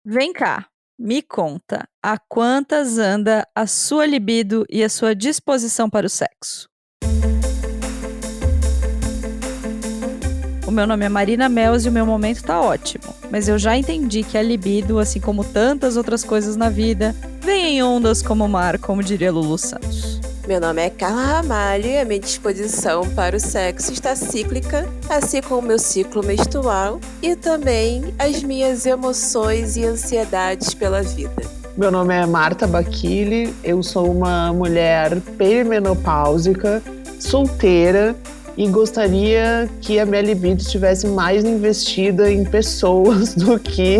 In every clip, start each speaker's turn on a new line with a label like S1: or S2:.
S1: Vem cá, me conta, a quantas anda a sua libido e a sua disposição para o sexo? O meu nome é Marina Mels e o meu momento tá ótimo, mas eu já entendi que a libido, assim como tantas outras coisas na vida, vem em ondas como o mar, como diria Lulu Santos.
S2: Meu nome é Carla Ramalho e a minha disposição para o sexo está cíclica, assim como o meu ciclo menstrual e também as minhas emoções e ansiedades pela vida.
S3: Meu nome é Marta Bacchili, eu sou uma mulher perimenopáusica, solteira e gostaria que a minha libido estivesse mais investida em pessoas do que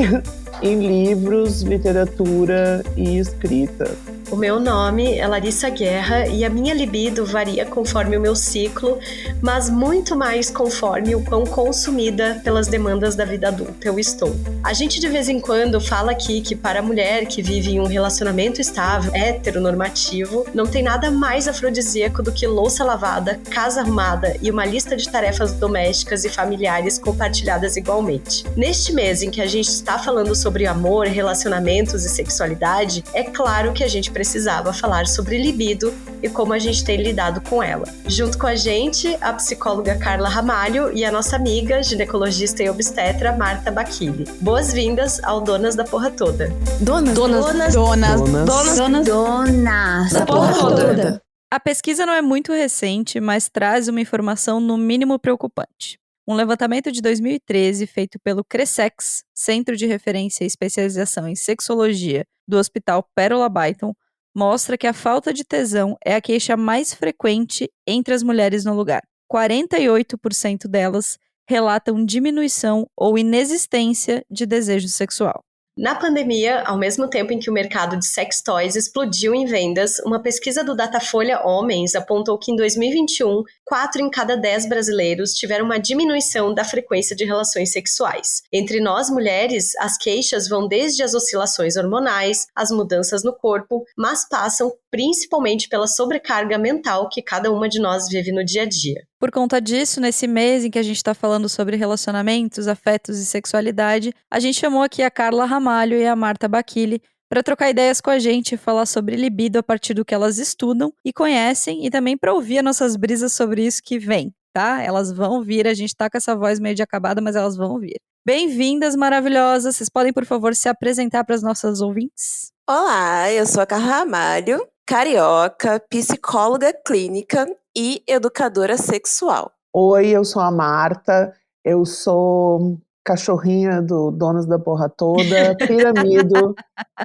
S3: em livros, literatura e escrita.
S4: O meu nome é Larissa Guerra e a minha libido varia conforme o meu ciclo, mas muito mais conforme o quão consumida pelas demandas da vida adulta eu estou. A gente de vez em quando fala aqui que para a mulher que vive em um relacionamento estável, heteronormativo, não tem nada mais afrodisíaco do que louça lavada, casa arrumada e uma lista de tarefas domésticas e familiares compartilhadas igualmente. Neste mês em que a gente está falando sobre amor, relacionamentos e sexualidade, é claro que a gente precisava falar sobre libido e como a gente tem lidado com ela. Junto com a gente, a psicóloga Carla Ramalho e a nossa amiga, ginecologista e obstetra, Marta Bacchili. Boas-vindas ao Donas da Porra Toda.
S5: Donas da Porra Toda.
S1: A pesquisa não é muito recente, mas traz uma informação no mínimo preocupante. Um levantamento de 2013 feito pelo CRESEX, Centro de Referência e Especialização em Sexologia do Hospital Pérola Byton, mostra que a falta de tesão é a queixa mais frequente entre as mulheres no lugar. 48% delas relatam diminuição ou inexistência de desejo sexual.
S4: Na pandemia, ao mesmo tempo em que o mercado de sex toys explodiu em vendas, uma pesquisa do Datafolha Homens apontou que em 2021, 4 em cada 10 brasileiros tiveram uma diminuição da frequência de relações sexuais. Entre nós, mulheres, as queixas vão desde as oscilações hormonais, as mudanças no corpo, mas passam principalmente pela sobrecarga mental que cada uma de nós vive no dia a dia.
S1: Por conta disso, nesse mês em que a gente está falando sobre relacionamentos, afetos e sexualidade, a gente chamou aqui a Carla Ramalho e a Marta Bacchili para trocar ideias com a gente e falar sobre libido a partir do que elas estudam e conhecem e também para ouvir as nossas brisas sobre isso que vem, tá? Elas vão vir, a gente tá com essa voz meio de acabada, mas elas vão vir. Bem-vindas, maravilhosas! Vocês podem, por favor, se apresentar para as nossas ouvintes?
S2: Olá, eu sou a Carla Ramalho, carioca, psicóloga clínica e educadora sexual.
S3: Oi, eu sou a Marta, eu sou cachorrinha do Donas da Porra Toda, piramido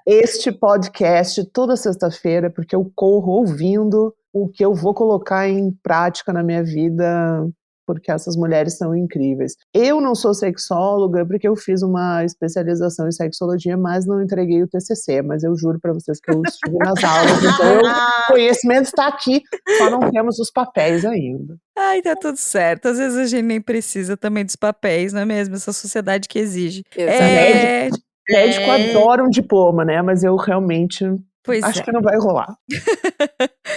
S3: este podcast toda sexta-feira, porque eu corro ouvindo o que eu vou colocar em prática na minha vida, porque essas mulheres são incríveis. Eu não sou sexóloga, porque eu fiz uma especialização em sexologia, mas não entreguei o TCC, mas eu juro para vocês que eu estive nas aulas, então o conhecimento está aqui, só não temos os papéis ainda.
S1: Ai, tá tudo certo. Às vezes a gente nem precisa também dos papéis, não é mesmo? Essa sociedade que exige.
S2: Exatamente.
S3: Médico adora um diploma, né? Mas eu realmente acho
S1: É.
S3: que não vai rolar.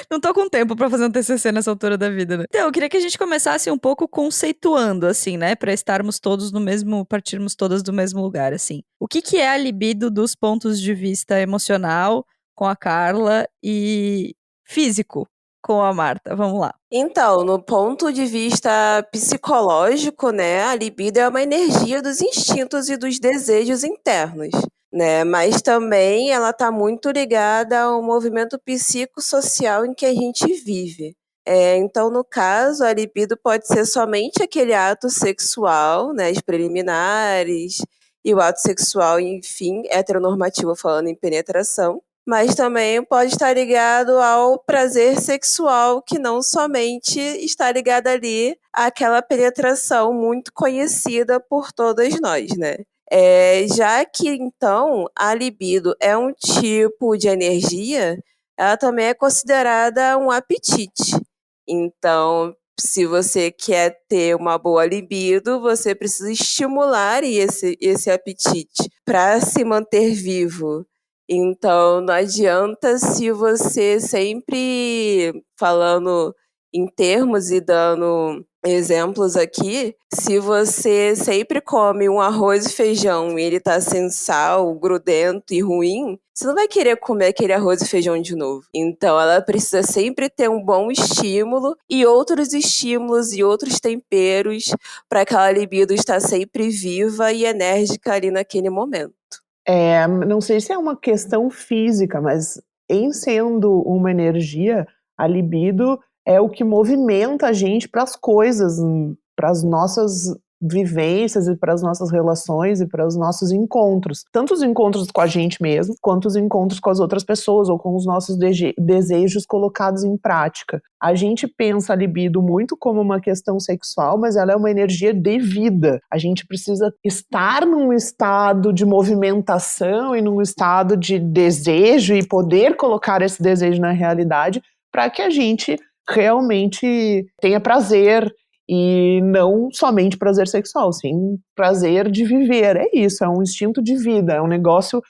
S1: Não tô com tempo pra fazer um TCC nessa altura da vida, né? Então, eu queria que a gente começasse um pouco conceituando, assim, né? Pra estarmos todos no mesmo, partirmos todas do mesmo lugar, assim. O que é a libido dos pontos de vista emocional com a Carla e físico com a Marta? Vamos lá.
S2: Então, no ponto de vista psicológico, né, a libido é uma energia dos instintos e dos desejos internos, né? Mas também ela está muito ligada ao movimento psicossocial em que a gente vive. Então, no caso, a libido pode ser somente aquele ato sexual, né, os preliminares e o ato sexual, enfim, heteronormativo falando em penetração. Mas também pode estar ligado ao prazer sexual, que não somente está ligado ali àquela penetração muito conhecida por todas nós, né? Já que, então, a libido é um tipo de energia, ela também é considerada um apetite. Então, se você quer ter uma boa libido, você precisa estimular esse apetite para se manter vivo. Então, não adianta se você sempre falando em termos e dando exemplos aqui, se você sempre come um arroz e feijão e ele tá sem sal, grudento e ruim, você não vai querer comer aquele arroz e feijão de novo. Então ela precisa sempre ter um bom estímulo e outros estímulos e outros temperos para aquela libido estar sempre viva e enérgica ali naquele momento.
S3: Não sei se é uma questão física, mas em sendo uma energia, a libido é o que movimenta a gente para as coisas, para as nossas vivências e para as nossas relações e para os nossos encontros. Tanto os encontros com a gente mesmo, quanto os encontros com as outras pessoas ou com os nossos desejos colocados em prática. A gente pensa a libido muito como uma questão sexual, mas ela é uma energia de vida. A gente precisa estar num estado de movimentação e num estado de desejo e poder colocar esse desejo na realidade para que a gente realmente tenha prazer e não somente prazer sexual, sim prazer de viver. É isso, é um instinto de vida, é um negócio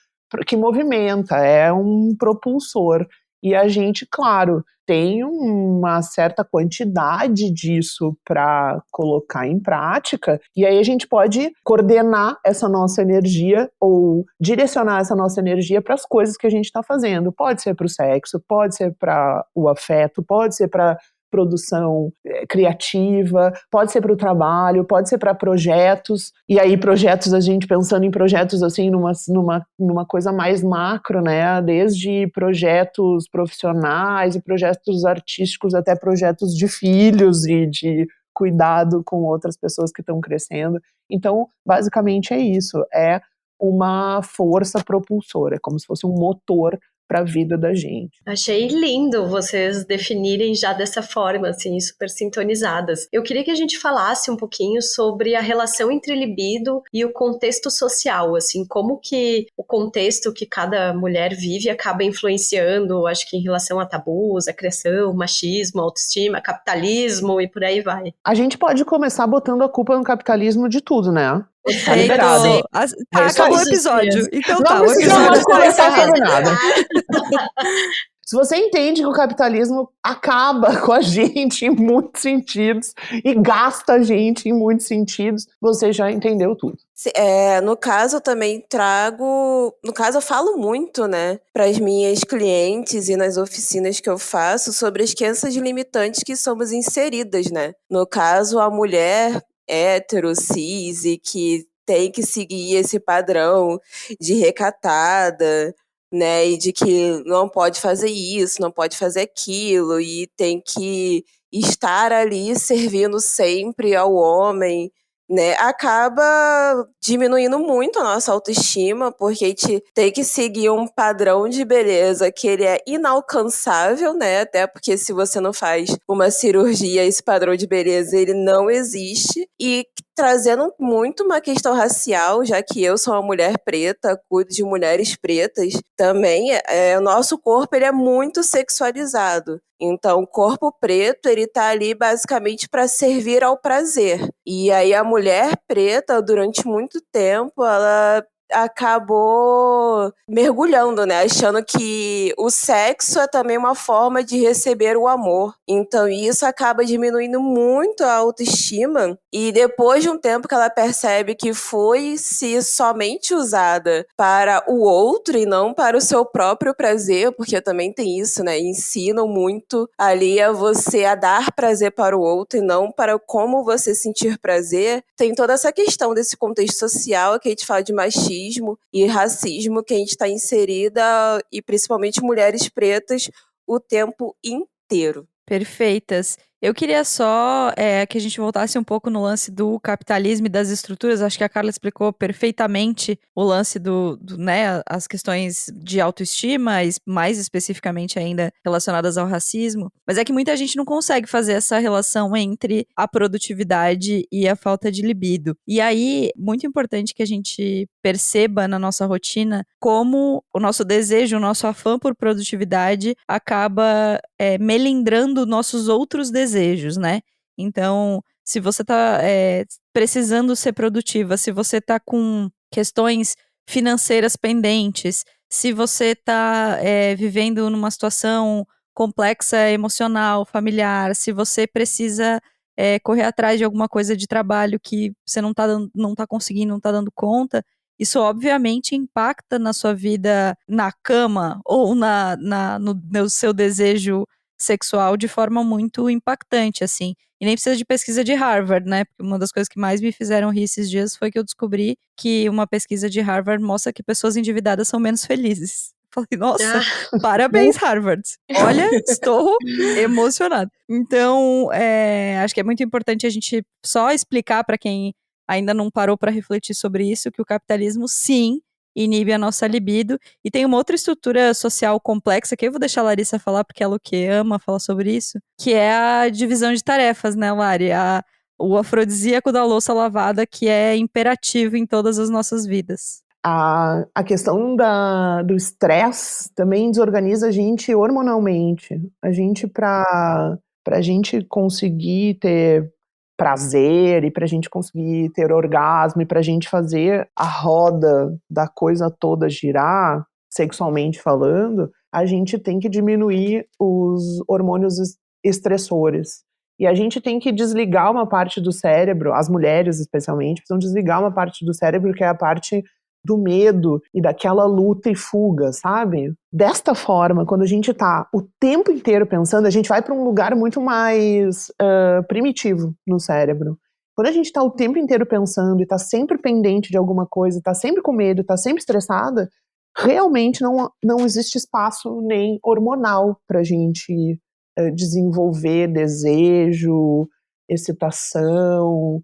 S3: que movimenta, é um propulsor. E a gente, claro, tem uma certa quantidade disso para colocar em prática, e aí a gente pode coordenar essa nossa energia ou direcionar essa nossa energia para as coisas que a gente está fazendo. Pode ser para o sexo, pode ser para o afeto, pode ser para produção criativa, pode ser para o trabalho, pode ser para projetos, e aí projetos, a gente pensando em projetos assim numa coisa mais macro, né, desde projetos profissionais e projetos artísticos até projetos de filhos e de cuidado com outras pessoas que estão crescendo. Então, basicamente é isso, é uma força propulsora, é como se fosse um motor para a vida da gente.
S4: Achei lindo vocês definirem já dessa forma, assim, super sintonizadas. Eu queria que a gente falasse um pouquinho sobre a relação entre libido e o contexto social, assim, como que o contexto que cada mulher vive acaba influenciando, acho que em relação a tabus, a criação, machismo, autoestima, capitalismo e por aí vai.
S3: A gente pode começar botando a culpa no capitalismo de tudo, né?
S1: Perfeito.
S3: liberado.
S1: Tá,
S3: isso
S1: acabou o
S3: aí.
S1: episódio. Então
S3: Não
S1: tá, o
S3: precisamos
S1: episódio
S3: mais
S1: está
S3: conversar
S1: encerrado.
S3: sobre nada. Se você entende que o capitalismo acaba com a gente em muitos sentidos e gasta a gente em muitos sentidos, você já entendeu tudo.
S2: No caso, eu também trago... No caso, eu falo muito, né, para as minhas clientes e nas oficinas que eu faço sobre as crenças limitantes que somos inseridas, né? No caso, a mulher hétero, cis, e que tem que seguir esse padrão de recatada, né, e de que não pode fazer isso, não pode fazer aquilo, e tem que estar ali servindo sempre ao homem, né, acaba diminuindo muito a nossa autoestima, porque a gente tem que seguir um padrão de beleza que ele é inalcançável, né, até porque se você não faz uma cirurgia, esse padrão de beleza, ele não existe, e trazendo muito uma questão racial, já que eu sou uma mulher preta, cuido de mulheres pretas, também o nosso corpo ele é muito sexualizado. Então, o corpo preto, ele tá ali basicamente para servir ao prazer. E aí a mulher preta, durante muito tempo, ela acabou mergulhando, né? Achando que o sexo é também uma forma de receber o amor. Então, isso acaba diminuindo muito a autoestima. E depois de um tempo que ela percebe que foi se somente usada para o outro e não para o seu próprio prazer, porque também tem isso, né? Ensinam muito ali a você a dar prazer para o outro e não para como você sentir prazer. Tem toda essa questão desse contexto social que a gente fala de machismo e racismo que a gente está inserida, e principalmente mulheres pretas, o tempo inteiro.
S1: Perfeitas. Eu queria só que a gente voltasse um pouco no lance do capitalismo e das estruturas. Acho que a Carla explicou perfeitamente o lance né, as questões de autoestima, e mais especificamente ainda relacionadas ao racismo. Mas é que muita gente não consegue fazer essa relação entre a produtividade e a falta de libido. E aí, muito importante que a gente perceba na nossa rotina como o nosso desejo, o nosso afã por produtividade acaba melindrando nossos outros desejos, né? Então, se você tá precisando ser produtiva, se você tá com questões financeiras pendentes, se você tá vivendo numa situação complexa emocional, familiar, se você precisa correr atrás de alguma coisa de trabalho que você não tá conseguindo, não tá dando conta, isso obviamente impacta na sua vida na cama ou no seu desejo sexual de forma muito impactante, assim. E nem precisa de pesquisa de Harvard, né? Porque uma das coisas que mais me fizeram rir esses dias foi que eu descobri que uma pesquisa de Harvard mostra que pessoas endividadas são menos felizes. Falei, nossa, parabéns, Harvard. Olha, estou emocionada. Então, acho que é muito importante a gente só explicar para quem ainda não parou para refletir sobre isso, que o capitalismo, sim, inibe a nossa libido. E tem uma outra estrutura social complexa, que eu vou deixar a Larissa falar, porque ela o que ama falar sobre isso, que é a divisão de tarefas, né, Lari? O afrodisíaco da louça lavada, que é imperativo em todas as nossas vidas.
S3: A questão do estresse também desorganiza a gente hormonalmente. A gente, pra gente conseguir ter prazer e pra gente conseguir ter orgasmo e pra gente fazer a roda da coisa toda girar, sexualmente falando, a gente tem que diminuir os hormônios estressores. E a gente tem que desligar uma parte do cérebro, as mulheres especialmente, precisam desligar uma parte do cérebro que é a parte do medo e daquela luta e fuga, sabe? Desta forma, quando a gente tá o tempo inteiro pensando, a gente vai para um lugar muito mais primitivo no cérebro. Quando a gente tá o tempo inteiro pensando e tá sempre pendente de alguma coisa, tá sempre com medo, tá sempre estressada, realmente não existe espaço nem hormonal pra gente desenvolver desejo, excitação,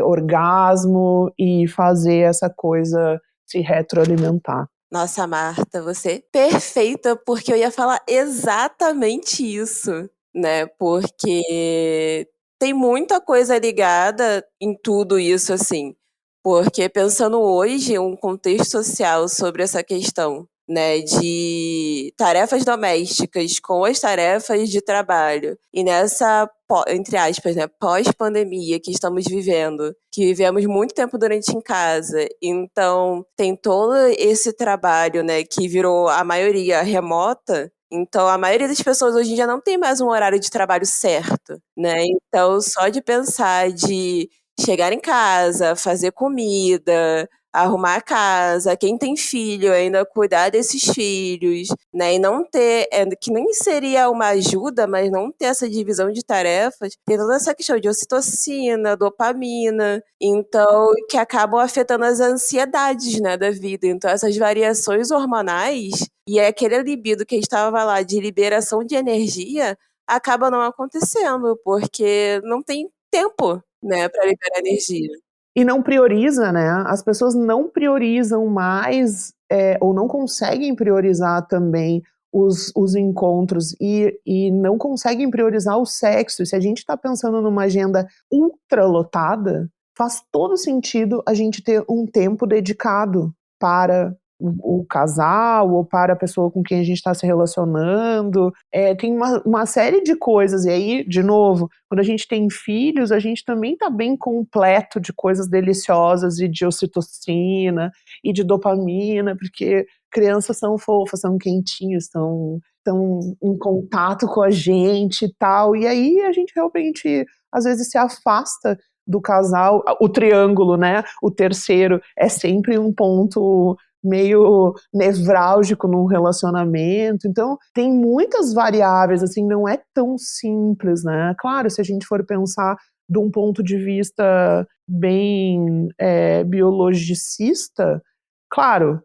S3: orgasmo e fazer essa coisa se retroalimentar.
S2: Nossa, Marta, você é perfeita, porque eu ia falar exatamente isso, né? Porque tem muita coisa ligada em tudo isso, assim. Porque pensando hoje, um contexto social sobre essa questão, né, de tarefas domésticas com as tarefas de trabalho. E nessa, entre aspas, né, pós-pandemia que estamos vivendo, que vivemos muito tempo durante em casa, então tem todo esse trabalho, né, que virou a maioria remota. Então, a maioria das pessoas hoje em dia não tem mais um horário de trabalho certo, né? Então, só de pensar de chegar em casa, fazer comida, arrumar a casa, quem tem filho ainda cuidar desses filhos, né? E não ter, que nem seria uma ajuda, mas não ter essa divisão de tarefas, tem toda essa questão de ocitocina, dopamina, então, que acabam afetando as ansiedades, né, da vida. Então, essas variações hormonais e aquele libido que a gente estava lá de liberação de energia acaba não acontecendo, porque não tem tempo, né, para liberar energia.
S3: E não prioriza, né? As pessoas não priorizam mais, ou não conseguem priorizar também os encontros e não conseguem priorizar o sexo. E se a gente está pensando numa agenda ultra lotada, faz todo sentido a gente ter um tempo dedicado para o casal ou para a pessoa com quem a gente está se relacionando. Tem uma série de coisas. E aí, de novo, quando a gente tem filhos, a gente também está bem completo de coisas deliciosas e de ocitocina e de dopamina, porque crianças são fofas, são quentinhos, estão em contato com a gente e tal. E aí a gente realmente, às vezes, se afasta do casal. O triângulo, né? O terceiro é sempre um ponto meio nevrálgico num relacionamento. Então, tem muitas variáveis, assim, não é tão simples, né? Claro, se a gente for pensar de um ponto de vista bem biologicista, claro,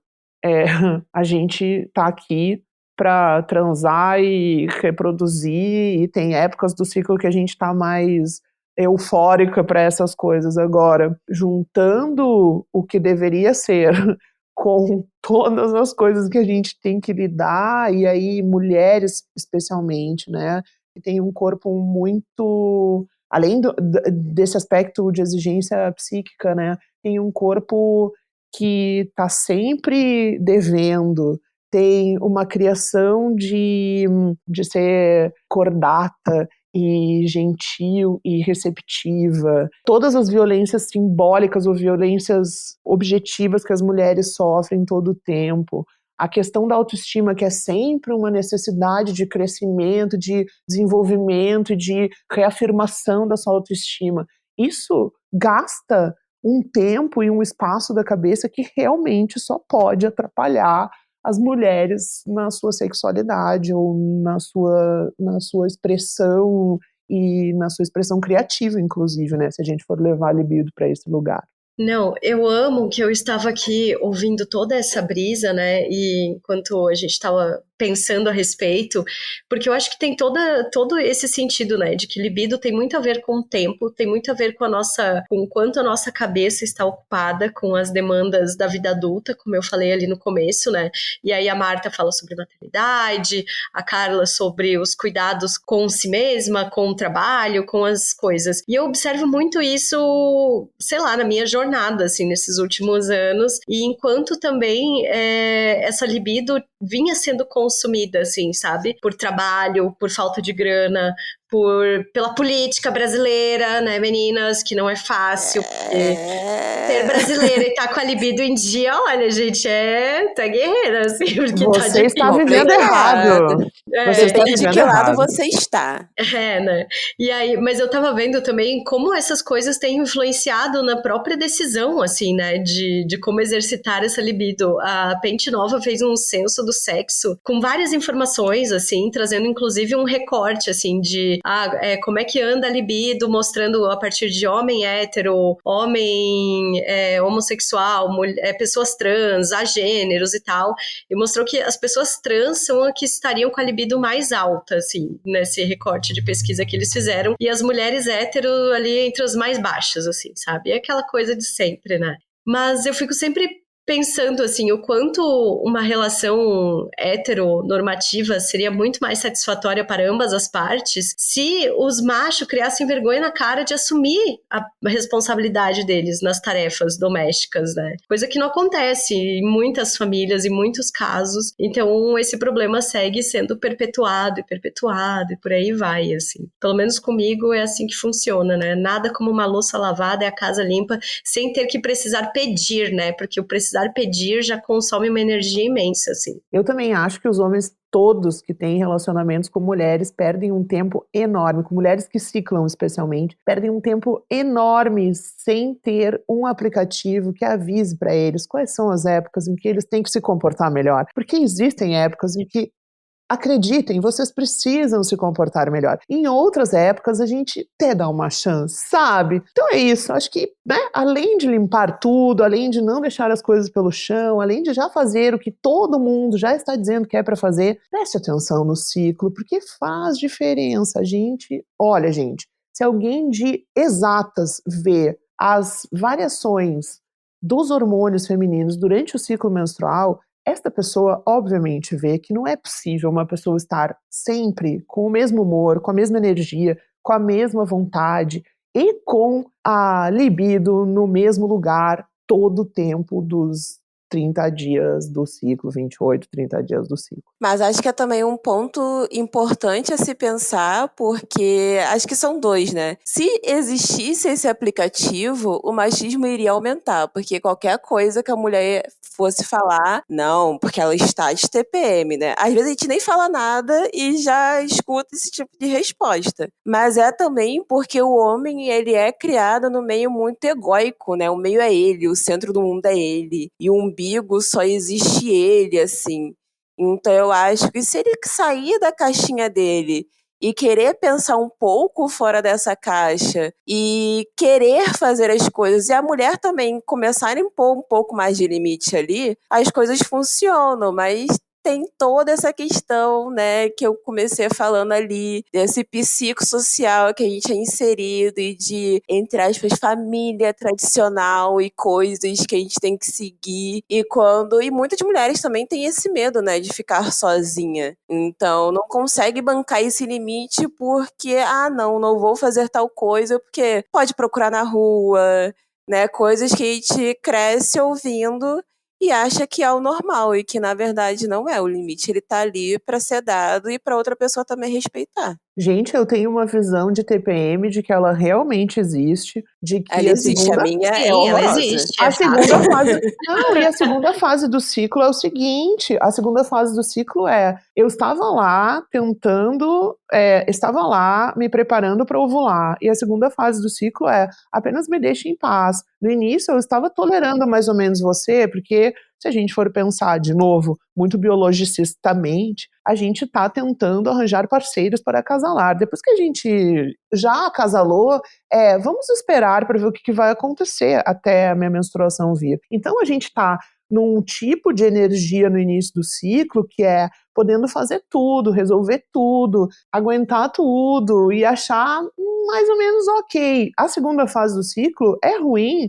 S3: a gente tá aqui para transar e reproduzir, e tem épocas do ciclo que a gente tá mais eufórica para essas coisas. Agora, juntando o que deveria ser com todas as coisas que a gente tem que lidar, e aí mulheres especialmente, né, que tem um corpo muito, além desse aspecto de exigência psíquica, né, tem um corpo que está sempre devendo, tem uma criação de ser cordata e gentil e receptiva. Todas as violências simbólicas ou violências objetivas que as mulheres sofrem todo o tempo. A questão da autoestima, que é sempre uma necessidade de crescimento, de desenvolvimento e de reafirmação da sua autoestima. Isso gasta um tempo e um espaço da cabeça que realmente só pode atrapalhar as mulheres na sua sexualidade ou na sua expressão e na sua expressão criativa, inclusive, né? Se a gente for levar a libido para esse lugar.
S4: Não, eu amo que eu estava aqui ouvindo toda essa brisa, né? E enquanto a gente estava pensando a respeito, porque eu acho que tem todo esse sentido, né? De que libido tem muito a ver com o tempo, tem muito a ver com com quanto a nossa cabeça está ocupada com as demandas da vida adulta, como eu falei ali no começo, né? E aí a Marta fala sobre maternidade, a Carla sobre os cuidados com si mesma, com o trabalho, com as coisas. E eu observo muito isso, sei lá, na minha jornada, assim, nesses últimos anos, e enquanto também essa libido vinha sendo consumida, assim, sabe? Por trabalho, por falta de grana, pela política brasileira, né, meninas? Que não é fácil, porque ser brasileira e tá com a libido em dia, olha, gente, tá guerreira, assim, porque
S3: você
S4: tá
S3: está
S4: difícil.
S3: vivendo errado. Você está
S2: Depende de
S3: vivendo
S2: que lado
S3: errado.
S2: você está.
S4: Né? E aí, mas eu tava vendo também como essas coisas têm influenciado na própria decisão, assim, né? De como exercitar essa libido. A Pente Nova fez um censo do sexo com várias informações, assim, trazendo inclusive um recorte, assim, de como é que anda a libido, mostrando a partir de homem hétero, homem homossexual, pessoas trans, agêneros e tal. E mostrou que as pessoas trans são as que estariam com a libido mais alta, assim, nesse recorte de pesquisa que eles fizeram, e as mulheres hétero ali entre as mais baixas, assim, sabe? É aquela coisa de sempre, né? Mas eu fico sempre pensando, assim, o quanto uma relação heteronormativa seria muito mais satisfatória para ambas as partes se os machos criassem vergonha na cara de assumir a responsabilidade deles nas tarefas domésticas, né? Coisa que não acontece em muitas famílias, em muitos casos. Então, esse problema segue sendo perpetuado e por aí vai, assim. Pelo menos comigo é assim que funciona, né? Nada como uma louça lavada e a casa limpa sem ter que precisar pedir, né? Porque o precisar pedir já consome uma energia imensa, assim.
S3: Eu também acho que os homens todos que têm relacionamentos com mulheres perdem um tempo enorme, com mulheres que ciclam especialmente, perdem um tempo enorme sem ter um aplicativo que avise para eles quais são as épocas em que eles têm que se comportar melhor. Porque existem épocas em que, acreditem, vocês precisam se comportar melhor. Em outras épocas, a gente até dá uma chance, sabe? Então é isso. Acho que, né, além de limpar tudo, além de não deixar as coisas pelo chão, além de já fazer o que todo mundo já está dizendo que é para fazer, preste atenção no ciclo, porque faz diferença. Olha, gente, se alguém de exatas vê as variações dos hormônios femininos durante o ciclo menstrual, esta pessoa, obviamente, vê que não é possível uma pessoa estar sempre com o mesmo humor, com a mesma energia, com a mesma vontade e com a libido no mesmo lugar todo o tempo dos 30 dias do ciclo, 28, 30 dias do ciclo.
S2: Mas acho que é também um ponto importante a se pensar, porque acho que são dois, né? Se existisse esse aplicativo, o machismo iria aumentar, porque qualquer coisa que a mulher fosse falar, não, porque ela está de TPM, né? Às vezes a gente nem fala nada e já escuta esse tipo de resposta. Mas é também porque o homem, ele é criado no meio muito egóico, né? O meio é ele, o centro do mundo é ele, e o umbigo só existe ele, assim. Então eu acho que se ele sair da caixinha dele e querer pensar um pouco fora dessa caixa e querer fazer as coisas, e a mulher também começar a impor um pouco mais de limite ali, as coisas funcionam, mas tem toda essa questão, né, que eu comecei falando ali, desse psicossocial que a gente é inserido e de, entre aspas, família tradicional e coisas que a gente tem que seguir. E muitas mulheres também têm esse medo, né, de ficar sozinha. Então, não consegue bancar esse limite porque, não vou fazer tal coisa, porque pode procurar na rua, né, coisas que a gente cresce ouvindo e acha que é o normal, e que na verdade não é. O limite ele tá ali para ser dado e para outra pessoa também respeitar.
S3: Gente, eu tenho uma visão de TPM de que ela realmente existe, de que
S2: Ela
S3: a
S2: existe, a
S3: segunda...
S2: minha é
S4: Sim, ela
S2: horrorosa.
S4: existe,
S3: A
S4: é
S3: segunda
S4: fato.
S3: fase... Não, e a segunda fase do ciclo é o seguinte, a segunda fase do ciclo é, eu estava lá tentando, estava lá me preparando para ovular, e a segunda fase do ciclo é, apenas me deixe em paz. No início eu estava tolerando mais ou menos você, porque se a gente for pensar de novo, muito biologicamente, a gente está tentando arranjar parceiros para acasalar. Depois que a gente já acasalou, vamos esperar para ver o que vai acontecer até a minha menstruação vir. Então a gente está num tipo de energia no início do ciclo que é podendo fazer tudo, resolver tudo, aguentar tudo e achar mais ou menos ok. A segunda fase do ciclo é ruim,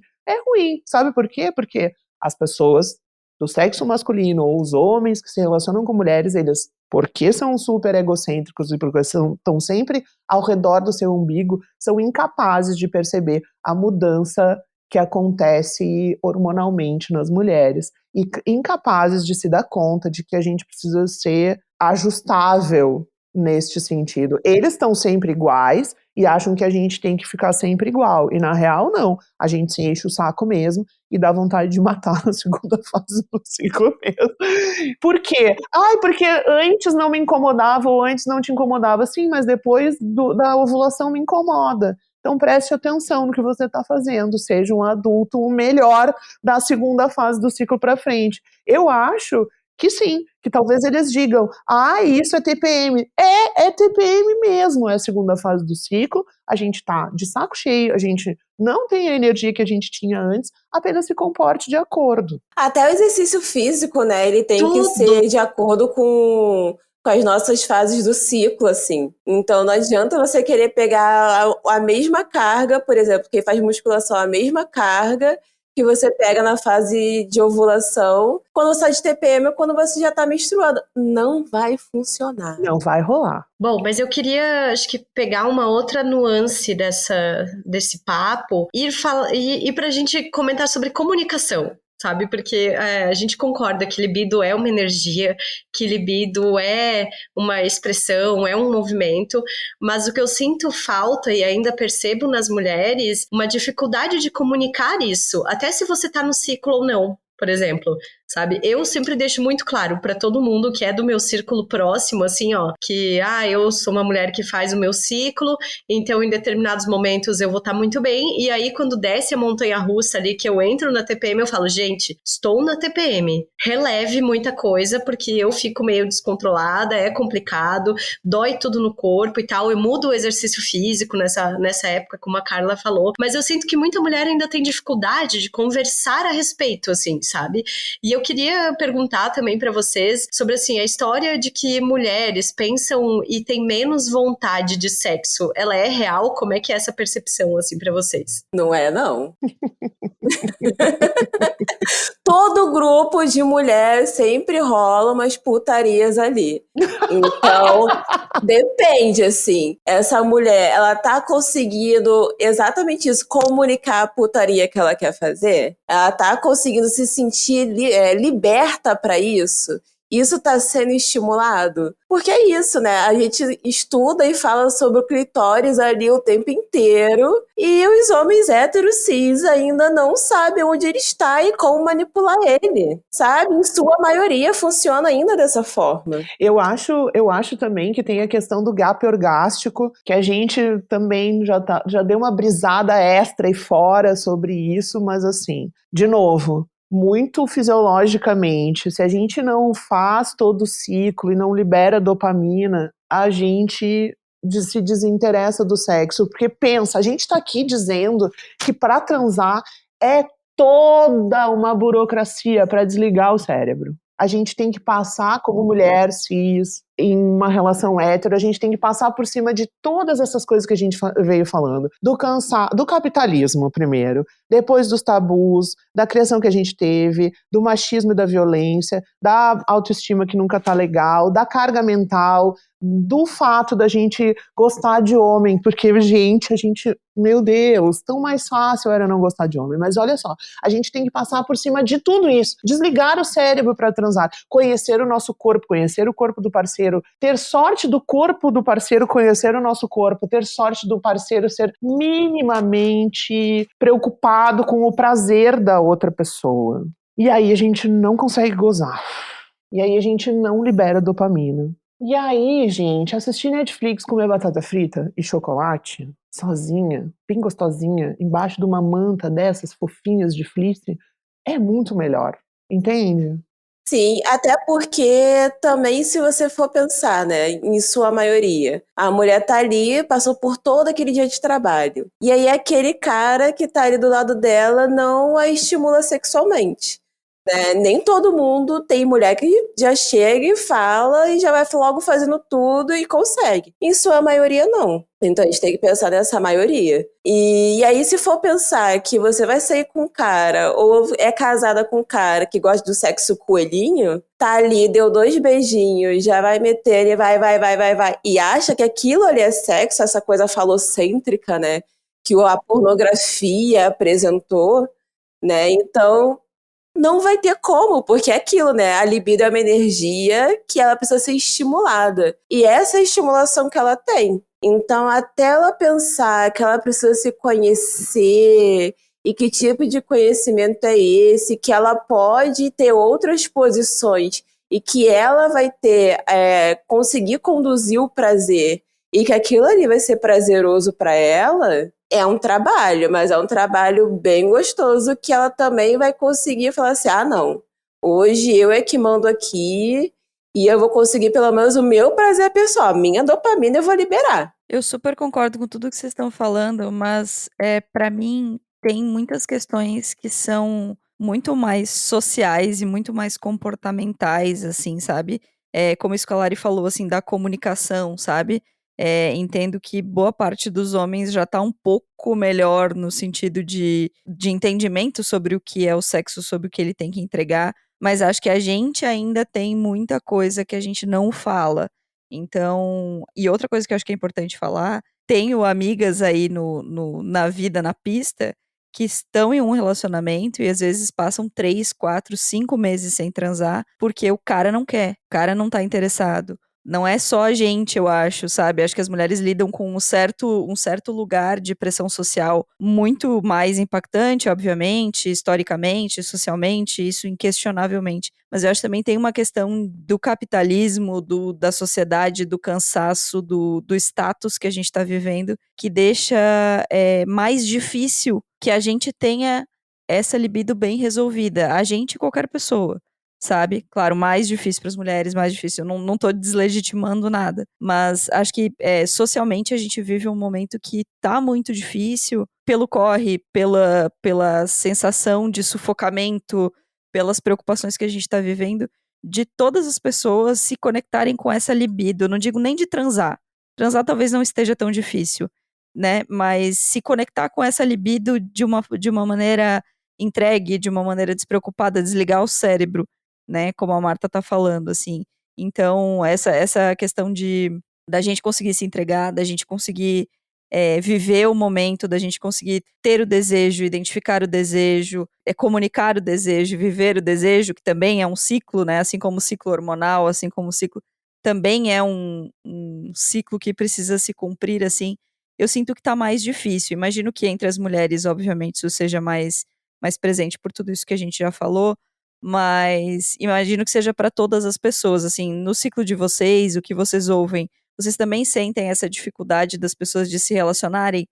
S3: sabe por quê? Porque as pessoas do sexo masculino ou os homens que se relacionam com mulheres, eles, porque são super egocêntricos e porque estão sempre ao redor do seu umbigo, são incapazes de perceber a mudança que acontece hormonalmente nas mulheres e incapazes de se dar conta de que a gente precisa ser ajustável neste sentido. Eles estão sempre iguais e acham que a gente tem que ficar sempre igual. E na real, não. A gente se enche o saco mesmo e dá vontade de matar na segunda fase do ciclo mesmo. Por quê? Porque antes não me incomodava ou antes não te incomodava. Sim, mas depois da ovulação me incomoda. Então preste atenção no que você está fazendo. Seja um adulto melhor da segunda fase do ciclo para frente. Eu acho que sim, que talvez eles digam, isso é TPM. É TPM mesmo, é a segunda fase do ciclo, a gente tá de saco cheio, a gente não tem a energia que a gente tinha antes, apenas se comporte de acordo.
S2: Até o exercício físico, né, ele tem que
S4: Tudo.
S2: ser de acordo com as nossas fases do ciclo, assim. Então não adianta você querer pegar a mesma carga, por exemplo, quem faz musculação, a mesma carga que você pega na fase de ovulação, quando você está de TPM ou quando você já está menstruando. Não vai funcionar.
S3: Não vai rolar.
S4: Bom, mas eu queria, acho que, pegar uma outra nuance desse papo e para a gente comentar sobre comunicação, sabe? Porque a gente concorda que libido é uma energia, que libido é uma expressão, é um movimento, mas o que eu sinto falta e ainda percebo nas mulheres, uma dificuldade de comunicar isso, até se você tá no ciclo ou não. Por exemplo, sabe? Eu sempre deixo muito claro para todo mundo que é do meu círculo próximo, assim, que eu sou uma mulher que faz o meu ciclo, então em determinados momentos eu vou estar muito bem, e aí quando desce a montanha-russa ali, que eu entro na TPM, eu falo, gente, estou na TPM, releve muita coisa, porque eu fico meio descontrolada, é complicado, dói tudo no corpo e tal, eu mudo o exercício físico nessa época, como a Carla falou, mas eu sinto que muita mulher ainda tem dificuldade de conversar a respeito, assim, sabe? E eu queria perguntar também para vocês sobre, assim, a história de que mulheres pensam e têm menos vontade de sexo. Ela é real? Como é que é essa percepção, assim, para vocês?
S2: Não é, não. Todo grupo de mulher sempre rola umas putarias ali. Então, depende, assim. Essa mulher, ela tá conseguindo exatamente isso, comunicar a putaria que ela quer fazer? Ela tá conseguindo se sentir liberta para isso? Isso tá sendo estimulado? Porque é isso, né? A gente estuda e fala sobre o clitóris ali o tempo inteiro e os homens héteros cis ainda não sabem onde ele está e como manipular ele, sabe? Em sua maioria funciona ainda dessa forma.
S3: Eu acho também que tem a questão do gap orgástico, que a gente também já deu uma brisada extra e fora sobre isso, mas assim, de novo, muito fisiologicamente, se a gente não faz todo o ciclo e não libera dopamina, a gente se desinteressa do sexo, porque pensa, a gente tá aqui dizendo que para transar é toda uma burocracia para desligar o cérebro. A gente tem que passar como mulher cis, em uma relação hétero, a gente tem que passar por cima de todas essas coisas que a gente veio falando. Do capitalismo, primeiro, depois dos tabus, da criação que a gente teve, do machismo e da violência, da autoestima que nunca tá legal, da carga mental, do fato da gente gostar de homem, porque, meu Deus, tão mais fácil era não gostar de homem. Mas olha só, a gente tem que passar por cima de tudo isso, desligar o cérebro para transar, conhecer o nosso corpo, conhecer o corpo do parceiro, parceiro, ter sorte do corpo do parceiro conhecer o nosso corpo, ter sorte do parceiro ser minimamente preocupado com o prazer da outra pessoa. E aí a gente não consegue gozar. E aí a gente não libera dopamina. E aí, gente, assistir Netflix, comer batata frita e chocolate, sozinha, bem gostosinha, embaixo de uma manta dessas fofinhas de fleece, é muito melhor. Entende?
S2: Sim, até porque também, se você for pensar, né, em sua maioria, a mulher tá ali, passou por todo aquele dia de trabalho. E aí aquele cara que tá ali do lado dela não a estimula sexualmente. Né? Nem todo mundo tem mulher que já chega e fala e já vai logo fazendo tudo e consegue. Em sua maioria, não. Então a gente tem que pensar nessa maioria. E aí, se for pensar que você vai sair com um cara ou é casada com um cara que gosta do sexo coelhinho, tá ali, deu 2 beijinhos, já vai meter, ele vai, e acha que aquilo ali é sexo, essa coisa falocêntrica, né? Que a pornografia apresentou, né? Então não vai ter como, porque é aquilo, né? A libido é uma energia que ela precisa ser estimulada. E essa é a estimulação que ela tem. Então, até ela pensar que ela precisa se conhecer e que tipo de conhecimento é esse, que ela pode ter outras posições e que ela vai ter, conseguir conduzir o prazer e que aquilo ali vai ser prazeroso para ela, é um trabalho, mas é um trabalho bem gostoso que ela também vai conseguir falar assim, não, hoje eu é que mando aqui e eu vou conseguir pelo menos o meu prazer pessoal, a minha dopamina eu vou liberar.
S1: Eu super concordo com tudo que vocês estão falando, mas para mim tem muitas questões que são muito mais sociais e muito mais comportamentais, assim, sabe? Como a Scolari falou, assim, da comunicação, sabe? Entendo que boa parte dos homens já tá um pouco melhor no sentido de entendimento sobre o que é o sexo, sobre o que ele tem que entregar, mas acho que a gente ainda tem muita coisa que a gente não fala. Então, e outra coisa que eu acho que é importante falar, tenho amigas aí na vida, na pista, que estão em um relacionamento e às vezes passam 3, 4, 5 meses sem transar, porque o cara não quer, o cara não tá interessado. Não é só a gente, eu acho, sabe? Acho que as mulheres lidam com um certo lugar de pressão social muito mais impactante, obviamente, historicamente, socialmente, isso inquestionavelmente. Mas eu acho que também tem uma questão do capitalismo, da sociedade, do cansaço, do status que a gente está vivendo, que deixa mais difícil que a gente tenha essa libido bem resolvida. A gente e qualquer pessoa. Sabe? Claro, mais difícil para as mulheres, mais difícil. Eu não tô deslegitimando nada. Mas acho que socialmente a gente vive um momento que tá muito difícil pelo corre, pela sensação de sufocamento, pelas preocupações que a gente tá vivendo, de todas as pessoas se conectarem com essa libido. Eu não digo nem de transar. Transar talvez não esteja tão difícil, né? Mas se conectar com essa libido de uma maneira entregue, de uma maneira despreocupada, desligar o cérebro, né, como a Marta tá falando, assim. Então, essa questão da gente conseguir se entregar, da gente conseguir viver o momento, da gente conseguir ter o desejo, identificar o desejo, comunicar o desejo, viver o desejo, que também é um ciclo, né, assim como o ciclo hormonal, assim como o ciclo também é um ciclo que precisa se cumprir, assim. Eu sinto que tá mais difícil. Imagino que entre as mulheres, obviamente, isso seja mais presente por tudo isso que a gente já falou, mas imagino que seja para todas as pessoas, assim, no ciclo de vocês, o que vocês ouvem, vocês também sentem essa dificuldade das pessoas de se relacionarem,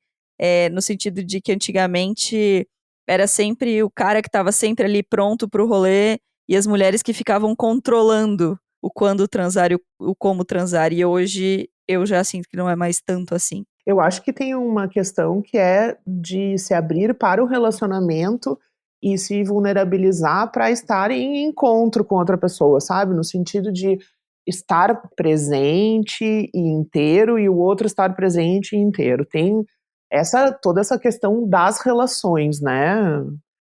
S1: no sentido de que antigamente era sempre o cara que estava sempre ali pronto pro rolê e as mulheres que ficavam controlando o quando transar e o como transar, e hoje eu já sinto que não é mais tanto assim.
S3: Eu acho que tem uma questão que é de se abrir para o relacionamento e se vulnerabilizar para estar em encontro com outra pessoa, sabe? No sentido de estar presente e inteiro e o outro estar presente e inteiro. Tem toda essa questão das relações, né?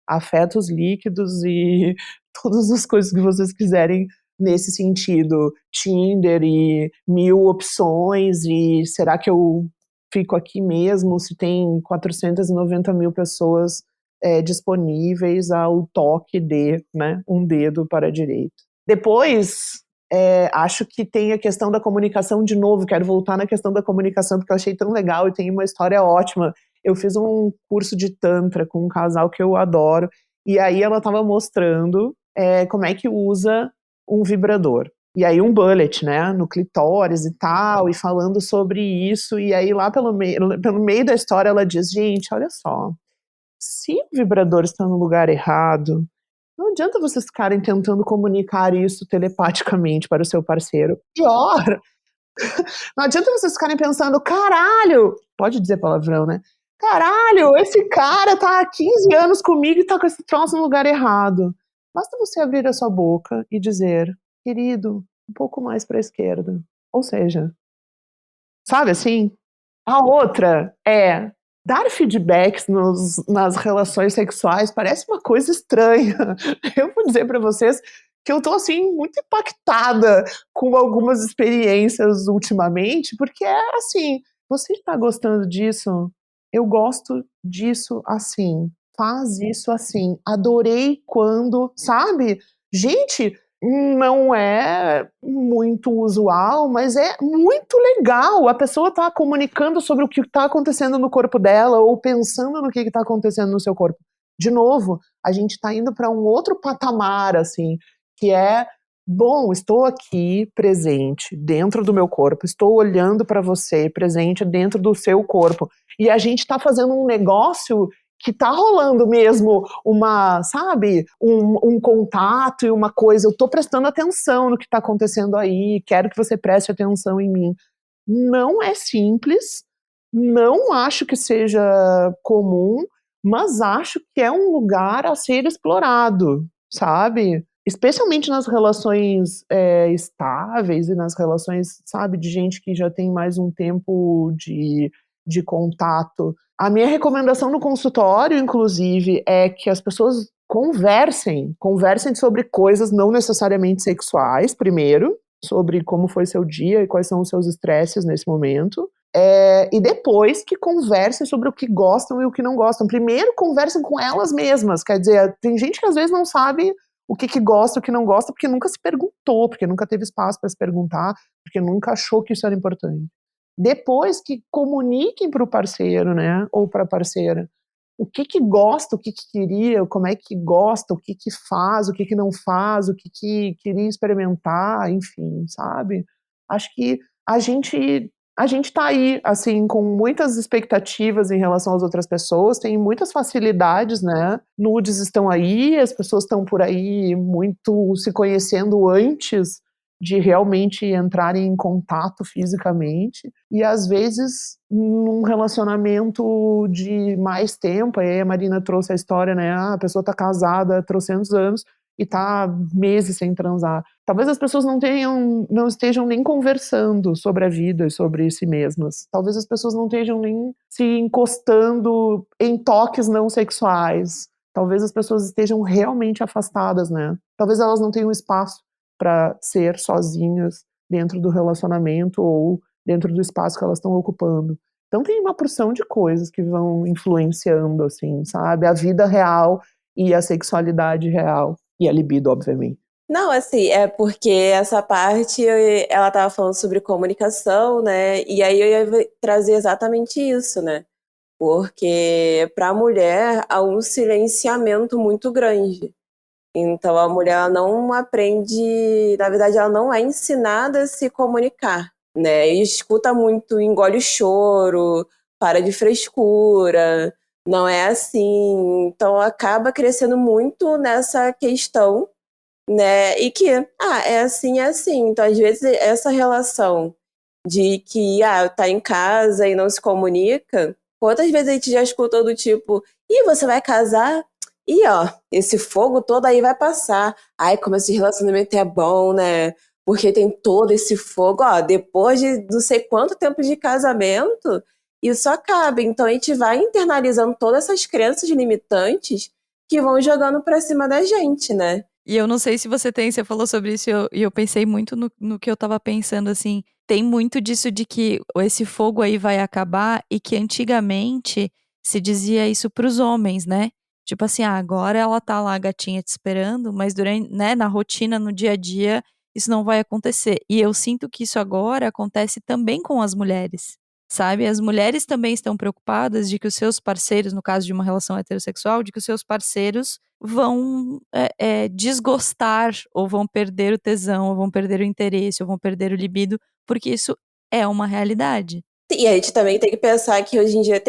S3: Afetos líquidos e todas as coisas que vocês quiserem nesse sentido. Tinder e 1000 opções e será que eu fico aqui mesmo se tem 490 mil pessoas disponíveis ao toque de, né, um dedo para a direita. Depois Acho que tem a questão da comunicação de novo, quero voltar na questão da comunicação, porque eu achei tão legal e tem uma história ótima. Eu fiz um curso de Tantra com um casal que eu adoro, e aí ela estava mostrando como é que usa um vibrador. E aí um bullet, né, no clitóris e tal, e falando sobre isso, e aí lá pelo meio da história ela diz, gente, olha só, se o vibrador está no lugar errado, não adianta vocês ficarem tentando comunicar isso telepaticamente para o seu parceiro. Pior, não adianta vocês ficarem pensando, caralho, pode dizer palavrão, né? Caralho, esse cara tá há 15 anos comigo e tá com esse troço no lugar errado. Basta você abrir a sua boca e dizer, querido, um pouco mais para a esquerda. Ou seja, sabe assim? A outra é dar feedbacks nas relações sexuais parece uma coisa estranha. Eu vou dizer para vocês que eu tô assim muito impactada com algumas experiências ultimamente, porque é assim, você está gostando disso? Eu gosto disso assim. Faz isso assim. Adorei quando, sabe? Gente, não é muito usual, mas é muito legal. A pessoa tá comunicando sobre o que está acontecendo no corpo dela ou pensando no que está acontecendo no seu corpo. De novo, a gente está indo para um outro patamar, assim, que é, bom, estou aqui presente dentro do meu corpo, estou olhando para você presente dentro do seu corpo, e a gente está fazendo um negócio que tá rolando mesmo uma, sabe, um contato e uma coisa, eu tô prestando atenção no que tá acontecendo aí, quero que você preste atenção em mim. Não é simples, não acho que seja comum, mas acho que é um lugar a ser explorado, sabe? Especialmente nas relações estáveis e nas relações, sabe, de gente que já tem mais um tempo de contato. A minha recomendação no consultório, inclusive, é que as pessoas conversem sobre coisas não necessariamente sexuais, primeiro, sobre como foi seu dia e quais são os seus estresses nesse momento, e depois que conversem sobre o que gostam e o que não gostam. Primeiro, conversem com elas mesmas, quer dizer, tem gente que às vezes não sabe o que gosta, o que não gosta, porque nunca se perguntou, porque nunca teve espaço para se perguntar, porque nunca achou que isso era importante. Depois que comuniquem para o parceiro, né, ou para a parceira, o que gosta, o que queria, como é que gosta, o que faz, o que não faz, o que queria experimentar, enfim, sabe? Acho que a gente tá aí, assim, com muitas expectativas em relação às outras pessoas, tem muitas facilidades, né? Nudes estão aí, as pessoas estão por aí muito se conhecendo antes de realmente entrarem em contato fisicamente, e às vezes num relacionamento de mais tempo, aí a Marina trouxe a história, né, a pessoa tá casada há trocentos anos e tá meses sem transar. Talvez as pessoas não estejam nem conversando sobre a vida e sobre si mesmas. Talvez as pessoas não estejam nem se encostando em toques não sexuais. Talvez as pessoas estejam realmente afastadas, né? Talvez elas não tenham espaço para ser sozinhas dentro do relacionamento ou dentro do espaço que elas estão ocupando. Então tem uma porção de coisas que vão influenciando, assim, sabe? A vida real e a sexualidade real. E a libido, obviamente.
S2: Não, assim, é porque essa parte ela tava falando sobre comunicação, né? E aí eu ia trazer exatamente isso, né? Porque para a mulher há um silenciamento muito grande. Então a mulher ela não aprende, na verdade ela não é ensinada a se comunicar, né? E escuta muito, engole o choro, para de frescura, não é assim. Então acaba crescendo muito nessa questão, né? E que, é assim, é assim. Então às vezes essa relação de que, tá em casa e não se comunica, quantas vezes a gente já escutou do tipo, você vai casar? E esse fogo todo aí vai passar. Ai, como esse relacionamento é bom, né? Porque tem todo esse fogo. Depois de não sei quanto tempo de casamento, isso acaba. Então a gente vai internalizando todas essas crenças limitantes que vão jogando pra cima da gente, né?
S1: E eu não sei se você falou sobre isso e eu pensei muito no que eu tava pensando, assim, tem muito disso de que esse fogo aí vai acabar e que antigamente se dizia isso pros homens, né? Tipo assim, agora ela tá lá, a gatinha te esperando, mas durante, né, na rotina, no dia a dia, isso não vai acontecer. E eu sinto que isso agora acontece também com as mulheres, sabe? As mulheres também estão preocupadas de que os seus parceiros, no caso de uma relação heterossexual, de que os seus parceiros vão desgostar, ou vão perder o tesão, ou vão perder o interesse, ou vão perder o libido, porque isso é uma realidade.
S2: E a gente também tem que pensar que hoje em dia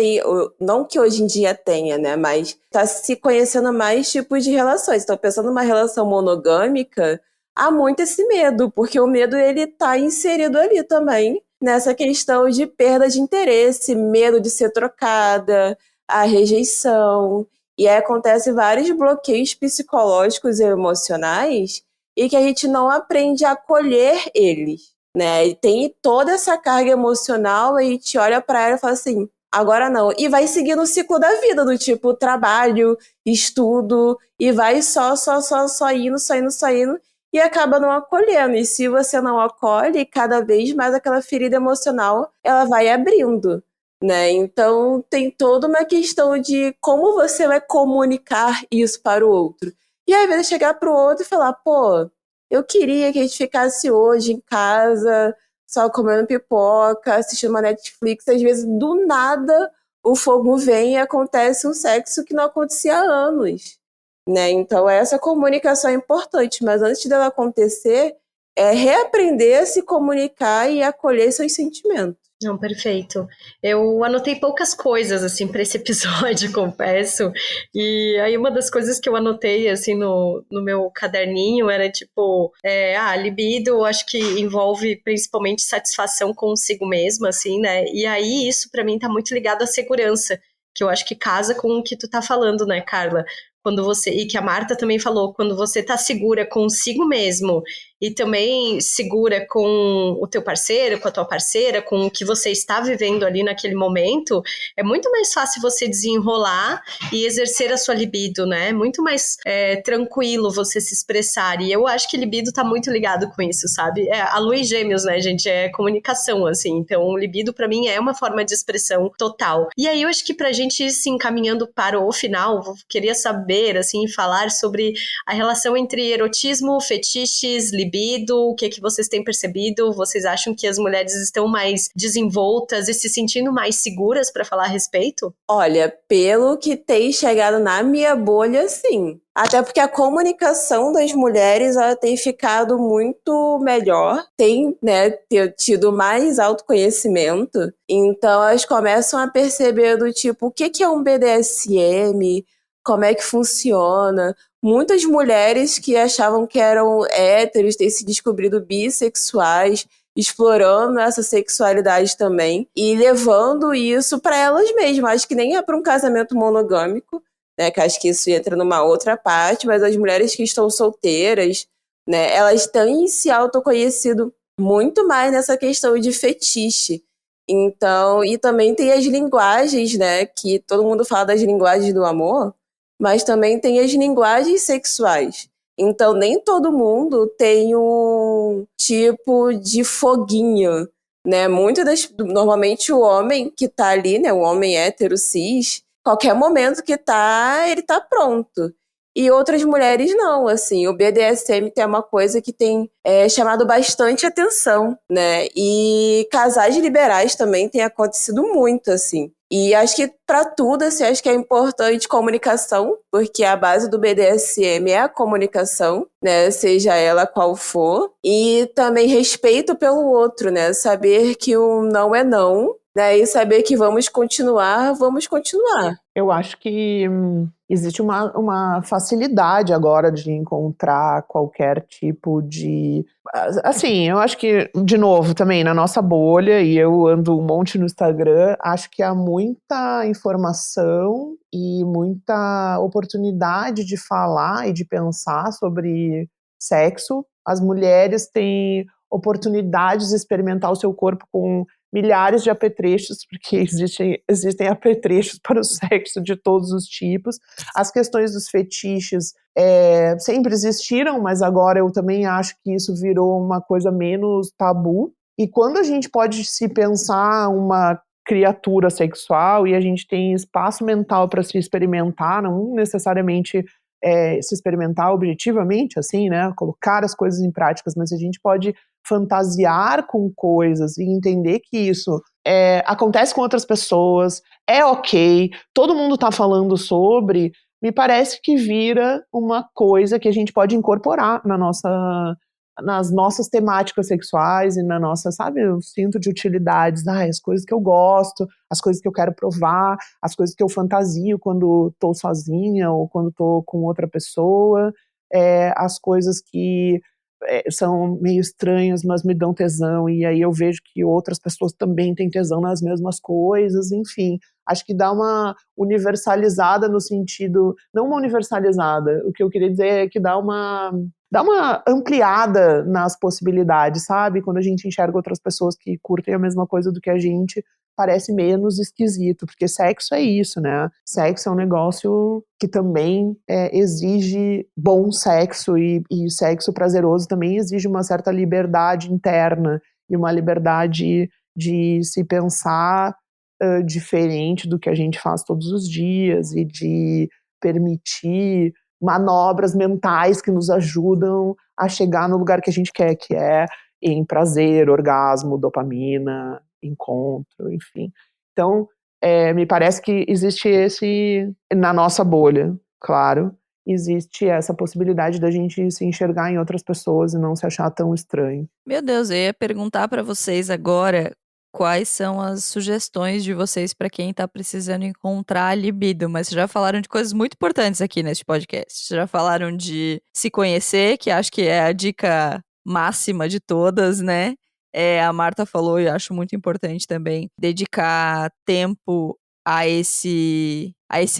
S2: não que hoje em dia tenha, né, mas tá se conhecendo mais tipos de relações. Então, pensando numa relação monogâmica, há muito esse medo, porque o medo ele tá inserido ali também, nessa questão de perda de interesse, medo de ser trocada, a rejeição. E aí acontece vários bloqueios psicológicos e emocionais e que a gente não aprende a acolher eles. Né? E tem toda essa carga emocional, aí a gente olha para ela e fala assim, agora não. E vai seguindo o ciclo da vida, do tipo trabalho, estudo, e vai só indo, e acaba não acolhendo. E se você não acolhe, cada vez mais aquela ferida emocional, ela vai abrindo. Né? Então tem toda uma questão de como você vai comunicar isso para o outro. E aí, às vezes, chegar para o outro e falar, pô, eu queria que a gente ficasse hoje em casa, só comendo pipoca, assistindo uma Netflix. Às vezes, do nada, o fogo vem e acontece um sexo que não acontecia há anos. Né? Então, essa comunicação é importante. Mas antes dela acontecer, é reaprender a se comunicar e acolher seus sentimentos.
S4: Não, perfeito. Eu anotei poucas coisas, assim, para esse episódio, confesso. E aí uma das coisas que eu anotei, assim, no meu caderninho era, tipo, libido, acho que envolve principalmente satisfação consigo mesma, assim, né? E aí isso, para mim, tá muito ligado à segurança, que eu acho que casa com o que tu tá falando, né, Carla? E que a Marta também falou, quando você tá segura consigo mesmo e também segura com o teu parceiro, com a tua parceira, com o que você está vivendo ali naquele momento, é muito mais fácil você desenrolar e exercer a sua libido, né? Muito mais tranquilo você se expressar. E eu acho que libido tá muito ligado com isso, sabe? A lua em gêmeos, né, gente? É comunicação, assim. Então, o libido, pra mim, é uma forma de expressão total. E aí, eu acho que pra gente ir se encaminhando para o final, eu queria saber, assim, falar sobre a relação entre erotismo, fetiches, libido, o que vocês têm percebido? Vocês acham que as mulheres estão mais desenvoltas e se sentindo mais seguras para falar a respeito?
S2: Olha, pelo que tem chegado na minha bolha, sim. Até porque a comunicação das mulheres ela tem ficado muito melhor, tem, né, tido mais autoconhecimento, então elas começam a perceber do tipo, o que é um BDSM, como é que funciona. Muitas mulheres que achavam que eram héteros têm se descobrido bissexuais, explorando essa sexualidade também e levando isso para elas mesmas. Acho que nem é para um casamento monogâmico, né, que acho que isso entra numa outra parte, mas as mulheres que estão solteiras, né, elas têm se autoconhecido muito mais nessa questão de fetiche. Então, e também tem as linguagens, né, que todo mundo fala das linguagens do amor, mas também tem as linguagens sexuais. Então, nem todo mundo tem um tipo de foguinho, né? Normalmente o homem que tá ali, né, o homem hétero cis, qualquer momento que ele tá pronto. E outras mulheres não, assim, o BDSM tem uma coisa que tem chamado bastante atenção, né? E casais liberais também tem acontecido muito, assim. E acho que para tudo, assim, acho que é importante comunicação, porque a base do BDSM é a comunicação, né? Seja ela qual for. E também respeito pelo outro, né? Saber que o não é não, né? E saber que vamos continuar.
S3: Eu acho que existe uma facilidade agora de encontrar qualquer tipo de... Assim, eu acho que, de novo, também na nossa bolha, e eu ando um monte no Instagram, acho que há muita informação e muita oportunidade de falar e de pensar sobre sexo. As mulheres têm oportunidades de experimentar o seu corpo com milhares de apetrechos, porque existem apetrechos para o sexo de todos os tipos. As questões dos fetiches sempre existiram, mas agora eu também acho que isso virou uma coisa menos tabu. E quando a gente pode se pensar uma criatura sexual e a gente tem espaço mental para se experimentar, não necessariamente se experimentar objetivamente, assim, né? Colocar as coisas em práticas, mas a gente pode fantasiar com coisas e entender que isso acontece com outras pessoas, é ok, todo mundo tá falando sobre, me parece que vira uma coisa que a gente pode incorporar nas nossas temáticas sexuais e na nossa, sabe, o cinto de utilidades, as coisas que eu gosto, as coisas que eu quero provar, as coisas que eu fantasio quando tô sozinha ou quando tô com outra pessoa, as coisas que são meio estranhas, mas me dão tesão, e aí eu vejo que outras pessoas também têm tesão nas mesmas coisas, enfim. Acho que dá uma universalizada no sentido, não uma universalizada, o que eu queria dizer é que dá uma ampliada nas possibilidades, sabe? Quando a gente enxerga outras pessoas que curtem a mesma coisa do que a gente, parece menos esquisito, porque sexo é isso, né? Sexo é um negócio que também exige bom sexo, e sexo prazeroso também exige uma certa liberdade interna e uma liberdade de se pensar diferente do que a gente faz todos os dias e de permitir manobras mentais que nos ajudam a chegar no lugar que a gente quer, que é em prazer, orgasmo, dopamina, encontro, enfim. Então, me parece que existe na nossa bolha, claro, existe essa possibilidade da gente se enxergar em outras pessoas e não se achar tão estranho.
S1: Meu Deus, eu ia perguntar pra vocês agora quais são as sugestões de vocês pra quem tá precisando encontrar a libido, mas vocês já falaram de coisas muito importantes aqui neste podcast. Vocês já falaram de se conhecer, que acho que é a dica máxima de todas, né? A Marta falou, e eu acho muito importante também, dedicar tempo a esse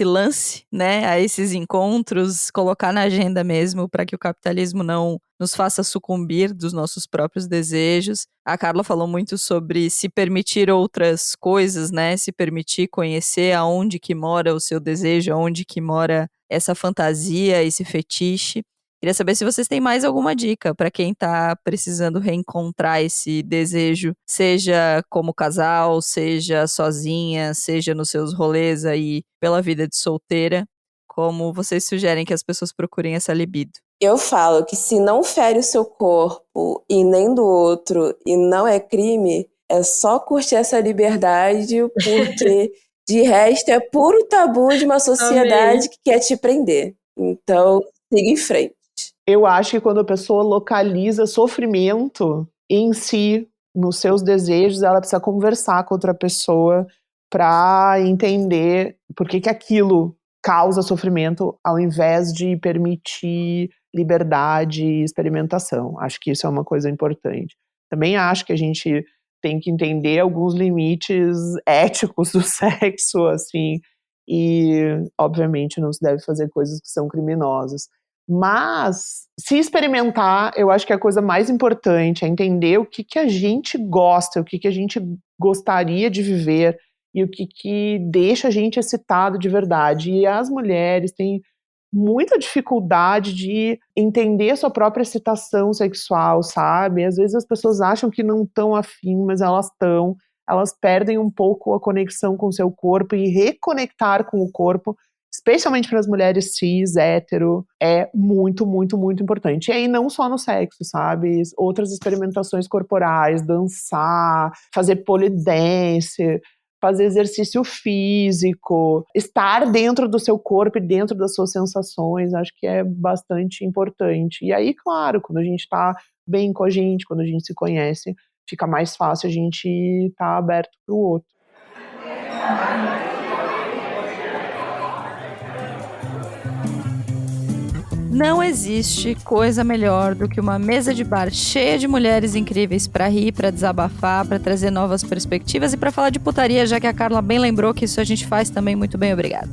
S1: lance, né? A esses encontros, colocar na agenda mesmo, para que o capitalismo não nos faça sucumbir dos nossos próprios desejos. A Carla falou muito sobre se permitir outras coisas, né? Se permitir conhecer aonde que mora o seu desejo, aonde que mora essa fantasia, esse fetiche. Queria saber se vocês têm mais alguma dica para quem tá precisando reencontrar esse desejo, seja como casal, seja sozinha, seja nos seus rolês aí pela vida de solteira. Como vocês sugerem que as pessoas procurem essa libido?
S2: Eu falo que se não fere o seu corpo e nem do outro e não é crime, é só curtir essa liberdade, porque de resto é puro tabu de uma sociedade que quer te prender. Então, siga em frente.
S3: Eu acho que quando a pessoa localiza sofrimento em si, nos seus desejos, ela precisa conversar com outra pessoa para entender por que aquilo causa sofrimento, ao invés de permitir liberdade e experimentação. Acho que isso é uma coisa importante. Também acho que a gente tem que entender alguns limites éticos do sexo, assim, e, obviamente, não se deve fazer coisas que são criminosas. Mas, se experimentar, eu acho que a coisa mais importante é entender o que a gente gosta, o que a gente gostaria de viver e o que deixa a gente excitado de verdade. E as mulheres têm muita dificuldade de entender a sua própria excitação sexual, sabe? Às vezes as pessoas acham que não estão afim, mas elas estão. Elas perdem um pouco a conexão com o seu corpo, e reconectar com o corpo, especialmente para as mulheres cis, hétero, é muito, muito, muito importante. E aí não só no sexo, sabe? Outras experimentações corporais, dançar, fazer pole dance, fazer exercício físico, estar dentro do seu corpo e dentro das suas sensações, acho que é bastante importante. E aí, claro, quando a gente está bem com a gente, quando a gente se conhece, fica mais fácil a gente estar aberto para o outro.
S1: Não existe coisa melhor do que uma mesa de bar cheia de mulheres incríveis pra rir, pra desabafar, pra trazer novas perspectivas e pra falar de putaria, já que a Carla bem lembrou que isso a gente faz também muito bem, obrigada.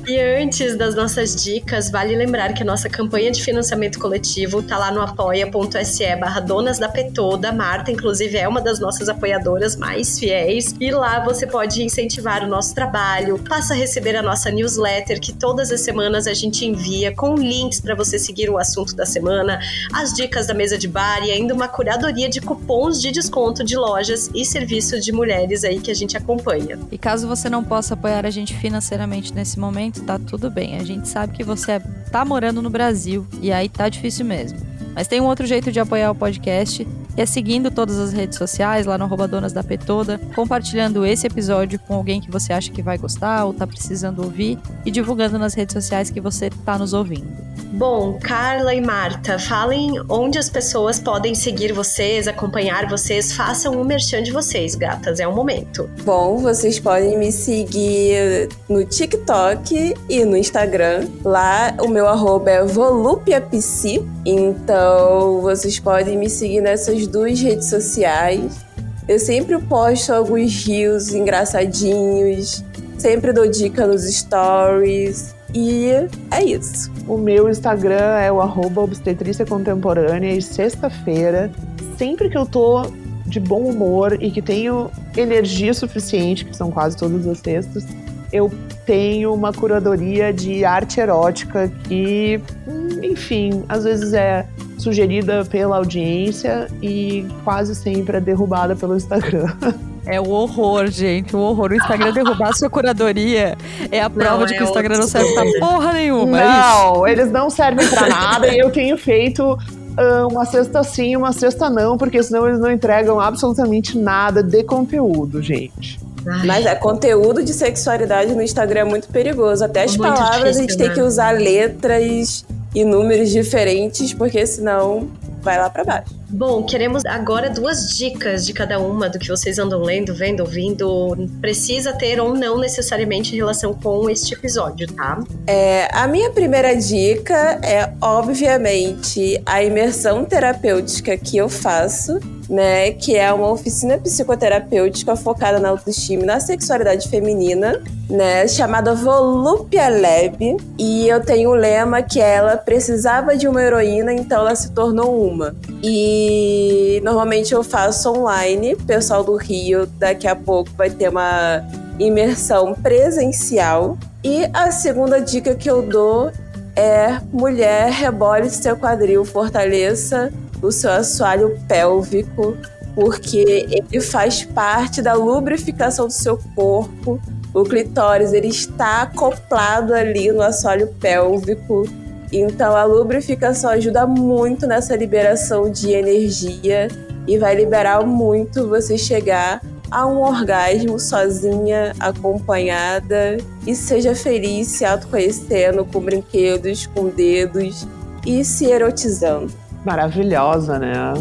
S4: E antes das nossas dicas, vale lembrar que a nossa campanha de financiamento coletivo tá lá no apoia.se/Donas da Petoda. Marta, inclusive, é uma das nossas apoiadoras mais fiéis, e lá você pode incentivar o nosso trabalho, passa a receber a nossa newsletter, que todas as semanas a gente envia com links para você seguir o assunto da semana, as dicas da mesa de bar e ainda uma curadoria de cupons de desconto de lojas e serviços de mulheres aí que a gente acompanha.
S1: E caso você não possa apoiar a gente financeiramente nesse momento, tá tudo bem. A gente sabe que você tá morando no Brasil e aí tá difícil mesmo. Mas tem um outro jeito de apoiar o podcast, que é seguindo todas as redes sociais, lá no @donasdapetoda, compartilhando esse episódio com alguém que você acha que vai gostar ou tá precisando ouvir e divulgando nas redes sociais que você tá nos ouvindo.
S4: Bom, Carla e Marta, falem onde as pessoas podem seguir vocês, acompanhar vocês, façam o merchan de vocês, gatas, é o momento.
S2: Bom, vocês podem me seguir no TikTok e no Instagram. Lá o meu @ é volupiapsi, então vocês podem me seguir nessas duas redes sociais. Eu sempre posto alguns reels engraçadinhos, sempre dou dica nos stories. E é isso.
S3: O meu Instagram é o @obstetrícia contemporânea e sexta-feira, sempre que eu tô de bom humor e que tenho energia suficiente, que são quase todas as sextas, eu tenho uma curadoria de arte erótica que, enfim, às vezes é sugerida pela audiência e quase sempre é derrubada pelo Instagram.
S1: É o horror, gente, o horror. O Instagram derrubar a sua curadoria é a prova de que o Instagram não serve pra porra nenhuma.
S3: Não, eles não servem pra nada e eu tenho feito uma cesta sim, uma cesta não, porque senão eles não entregam absolutamente nada de conteúdo, gente.
S2: Mas conteúdo de sexualidade no Instagram é muito perigoso. Até as palavras a gente tem que usar letras e números diferentes, porque senão vai lá pra baixo.
S4: Bom, queremos agora 2 dicas de cada uma do que vocês andam lendo, vendo, ouvindo. Precisa ter ou não necessariamente relação com este episódio, tá?
S2: A minha primeira dica é, obviamente, a imersão terapêutica que eu faço, né? Que é uma oficina psicoterapêutica focada na autoestima e na sexualidade feminina, né? Chamada Volupia Lab. E eu tenho um lema que ela precisava de uma heroína, então ela se tornou uma. E normalmente eu faço online. Pessoal do Rio, daqui a pouco vai ter uma imersão presencial. E a segunda dica que eu dou é: mulher, rebole seu quadril, fortaleça o seu assoalho pélvico, porque ele faz parte da lubrificação do seu corpo. O clitóris, ele está acoplado ali no assoalho pélvico. Então, a lubrificação ajuda muito nessa liberação de energia e vai liberar muito você chegar a um orgasmo sozinha, acompanhada, e seja feliz se autoconhecendo com brinquedos, com dedos e se erotizando.
S3: Maravilhosa, né?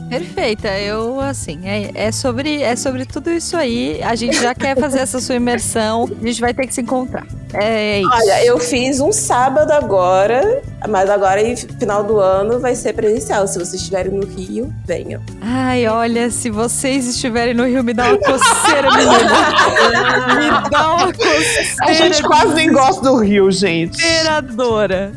S1: Perfeita, eu assim, é sobre tudo isso aí. A gente já quer fazer essa sua imersão, a gente vai ter que se encontrar. É isso.
S2: Olha, eu fiz um sábado agora, mas agora em final do ano vai ser presencial. Se vocês estiverem no Rio, venham.
S1: Ai, olha, se vocês estiverem no Rio, me dá uma coceira, menina. Me dá uma coceira.
S3: A gente quase nem gosta do Rio, gente.
S1: Desesperadora.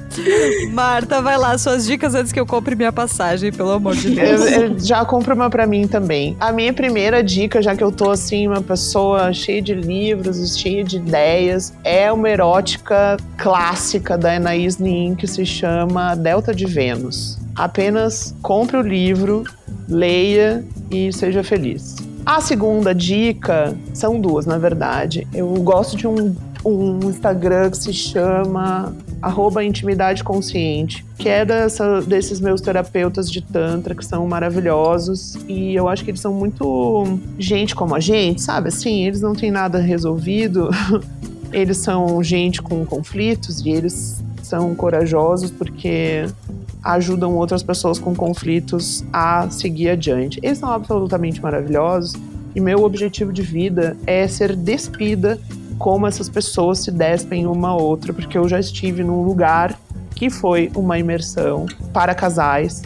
S1: Marta, vai lá, suas dicas antes que eu compre minha passagem, pelo amor de Deus.
S3: Eu já compro uma pra mim também. A minha primeira dica, já que eu tô assim, uma pessoa cheia de livros, cheia de ideias, é uma erótica clássica da Anaïs Nin, que se chama Delta de Vênus. Apenas compre o livro, leia e seja feliz. A segunda dica, são 2, na verdade. Eu gosto de um Instagram que se chama @intimidadeconsciente, que é desses meus terapeutas de tantra, que são maravilhosos, e eu acho que eles são muito gente como a gente, sabe? Assim, eles não têm nada resolvido, eles são gente com conflitos e eles são corajosos porque ajudam outras pessoas com conflitos a seguir adiante. Eles são absolutamente maravilhosos e meu objetivo de vida é ser despida como essas pessoas se despem uma a outra, porque eu já estive num lugar que foi uma imersão para casais,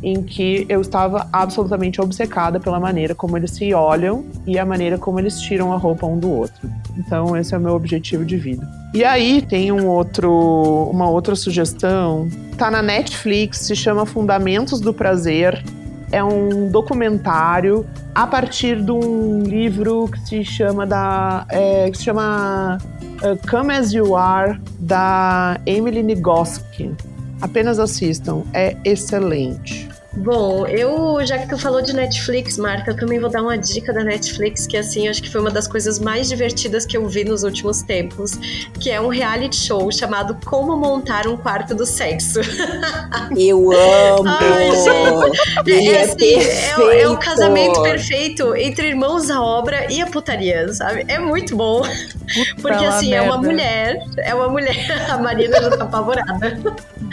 S3: em que eu estava absolutamente obcecada pela maneira como eles se olham e a maneira como eles tiram a roupa um do outro. Então esse é o meu objetivo de vida. E aí tem uma outra sugestão, tá na Netflix, se chama Fundamentos do Prazer. É um documentário a partir de um livro que se chama Come As You Are, da Emily Nagoski. Apenas assistam, é excelente.
S4: Bom, já que tu falou de Netflix, Marta, eu também vou dar uma dica da Netflix, que assim, acho que foi uma das coisas mais divertidas que eu vi nos últimos tempos, que é um reality show chamado Como Montar um Quarto do Sexo.
S2: Eu amo!
S4: Ai, gente,
S2: Ele é
S4: assim,
S2: perfeito!
S4: é o casamento perfeito entre irmãos à obra e a putaria, sabe? É muito bom. Porque assim, é uma mulher, a Marina já tá apavorada.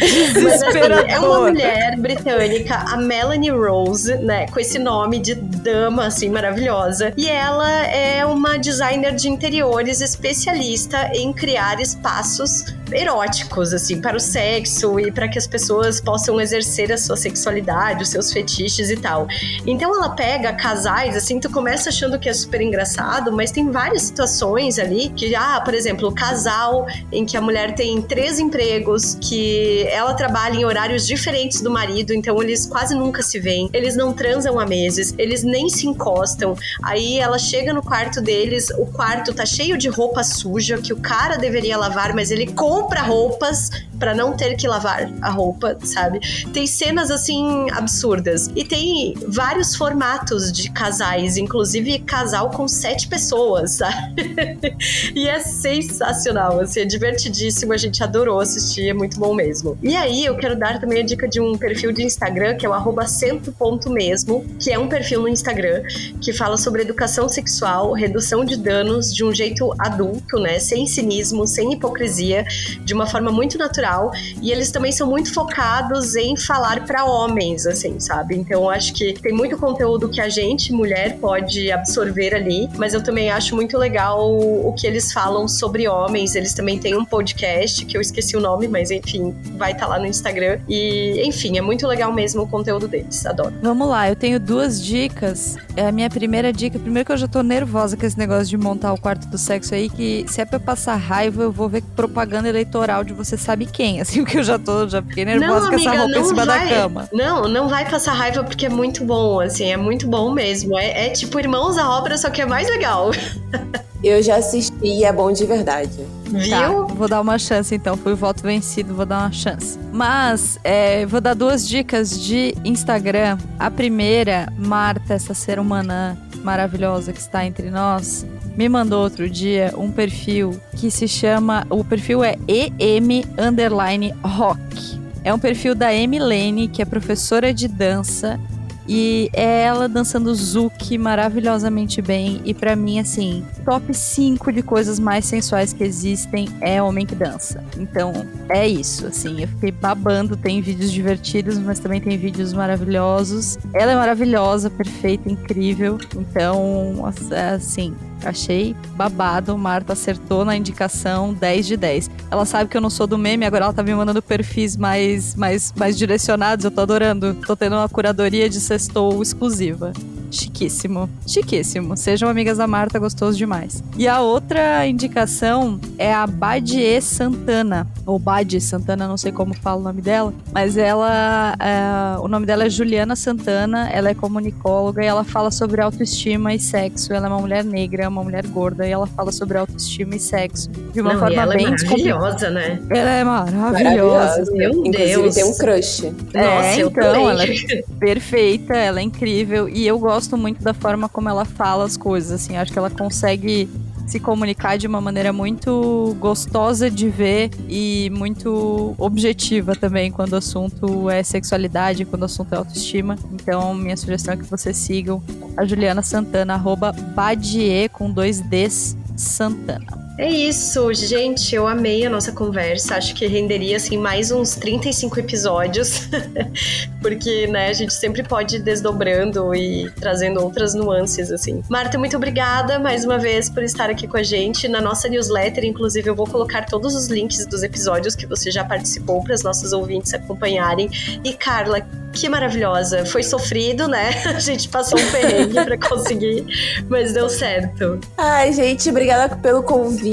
S4: Mas assim, é uma mulher britânica, a Melanie Rose, né, com esse nome de dama, assim, maravilhosa. E ela é uma designer de interiores especialista em criar espaços eróticos, assim, para o sexo e para que as pessoas possam exercer a sua sexualidade, os seus fetiches e tal. Então ela pega casais, assim, tu começa achando que é super engraçado, mas tem várias situações ali que, por exemplo, o casal em que a mulher tem 3 empregos, que ela trabalha em horários diferentes do marido, então eles quase nunca se veem, eles não transam há meses, eles nem se encostam. Aí ela chega no quarto deles, o quarto tá cheio de roupa suja que o cara deveria lavar, mas ele compra roupas pra não ter que lavar a roupa, sabe? Tem cenas assim absurdas. E tem vários formatos de casais, inclusive casal com 7 pessoas, sabe? E é sensacional, assim, é divertidíssimo, a gente adorou assistir, é muito bom mesmo. E aí eu quero dar também a dica de um perfil de Instagram, que é o @cento.mesmo, que é um perfil no Instagram que fala sobre educação sexual, redução de danos de um jeito adulto, né? Sem cinismo, sem hipocrisia, de uma forma muito natural. E eles também são muito focados em falar para homens, assim, sabe? Então eu acho que tem muito conteúdo que a gente, mulher, pode absorver ali, mas eu também acho muito legal o que eles falam sobre homens. Eles também têm um podcast, que eu esqueci o nome, mas enfim, vai estar lá no Instagram. E, enfim, é muito legal mesmo o conteúdo deles, adoro.
S1: Vamos lá, eu tenho 2 dicas. A minha primeira dica, primeiro que eu já tô nervosa com esse negócio de montar o quarto do sexo aí, que se é pra eu passar raiva, eu vou ver propaganda eleitoral de você sabe quem, assim, porque eu já fiquei nervosa
S4: não,
S1: com
S4: amiga,
S1: essa roupa em cima da cama.
S4: Não vai passar raiva porque é muito bom, assim, é muito bom mesmo. É tipo Irmãos à Obra, só que é mais legal.
S2: Eu já assisti e é bom de verdade.
S4: Viu?
S1: Tá, vou dar uma chance então, fui o voto vencido, vou dar uma chance. Mas, vou dar 2 dicas de Instagram. A primeira, Marta, essa ser humana maravilhosa que está entre nós, me mandou outro dia um perfil que se chama, o perfil é EM_rock. É um perfil da Emilene, que é professora de dança, e é ela dançando zouk maravilhosamente bem. E pra mim, assim, top 5 de coisas mais sensuais que existem é homem que dança. Então, é isso, assim, eu fiquei babando. Tem vídeos divertidos, mas também tem vídeos maravilhosos. Ela é maravilhosa, perfeita, incrível. Então, assim, achei babado. Marta acertou na indicação, 10 de 10. Ela sabe que eu não sou do meme, agora ela tá me mandando perfis mais direcionados. Eu tô adorando. Tô tendo uma curadoria de sextou exclusiva. Chiquíssimo, chiquíssimo. Sejam amigas da Marta, gostoso demais. E a outra indicação é a Badie Santana, ou Badie Santana, não sei como fala o nome dela, mas ela, o nome dela é Juliana Santana, ela é comunicóloga e ela fala sobre autoestima e sexo. Ela é uma mulher negra, uma mulher gorda, e ela fala sobre autoestima e sexo de uma forma
S4: ela
S1: bem
S4: é maravilhosa, né?
S1: Ela é maravilhosa.
S4: Meu
S2: Inclusive
S4: Deus.
S2: tem um crush.
S4: Nossa, eu
S1: então,
S4: também.
S1: ela é perfeita, ela é incrível, e eu gosto muito da forma como ela fala as coisas, assim, acho que ela consegue se comunicar de uma maneira muito gostosa de ver e muito objetiva também quando o assunto é sexualidade, quando o assunto é autoestima. Então, minha sugestão é que vocês sigam a Juliana Santana, @Badie com 2 Ds Santana.
S4: É isso, gente, eu amei a nossa conversa, acho que renderia, assim, mais uns 35 episódios, porque, né, a gente sempre pode ir desdobrando e trazendo outras nuances, assim. Marta, muito obrigada mais uma vez por estar aqui com a gente. Na nossa newsletter, inclusive, eu vou colocar todos os links dos episódios que você já participou para os nossos ouvintes acompanharem. E, Carla, que maravilhosa, foi sofrido, né? A gente passou um perrengue para conseguir, mas deu certo.
S2: Ai, gente, obrigada pelo convite.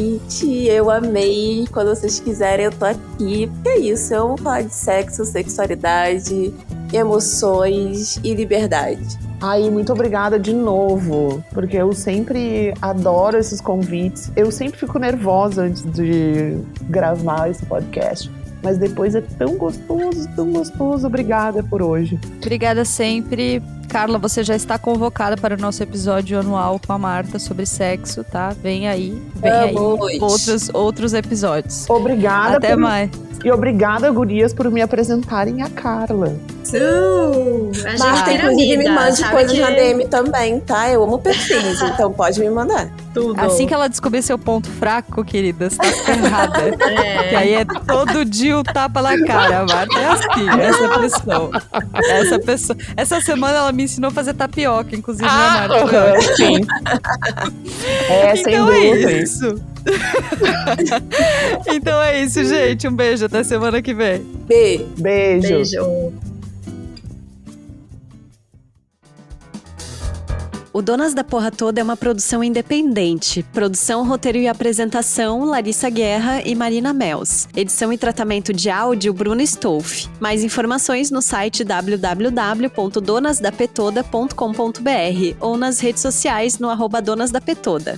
S2: Eu amei. Quando vocês quiserem, eu tô aqui. Porque é isso, eu amo falar de sexo, sexualidade, emoções e liberdade.
S3: Ai, muito obrigada de novo, porque eu sempre adoro esses convites. Eu sempre fico nervosa antes de gravar esse podcast. mas depois é tão gostoso, tão gostoso. Obrigada por hoje.
S1: Obrigada sempre. Carla, você já está convocada para o nosso episódio anual com a Marta sobre sexo, tá? Vem aí outros episódios.
S3: Obrigada.
S1: Até mais.
S3: E obrigada, gurias, por me apresentarem a Carla.
S2: Marta, inclusive, me mande coisas na DM também, tá? Eu amo perfis, então pode me mandar.
S4: Tudo.
S1: Assim que ela descobrir seu ponto fraco, querida, você tá ferrada. Que aí é todo dia o tapa na cara, Marta. É assim, essa pessoa. Essa semana ela me ensinou a fazer tapioca, inclusive, né, Marta?
S3: Sim. Sem
S1: Então
S3: dúvida.
S1: é isso. Então é isso, gente. Um beijo, até semana que vem.
S3: Beijo.
S6: O Donas da Porra Toda é uma produção independente. Produção, roteiro e apresentação, Larissa Guerra e Marina Mels. Edição e tratamento de áudio, Bruno Stolf. Mais informações no site www.donasdapetoda.com.br ou nas redes sociais no @donasdapetoda.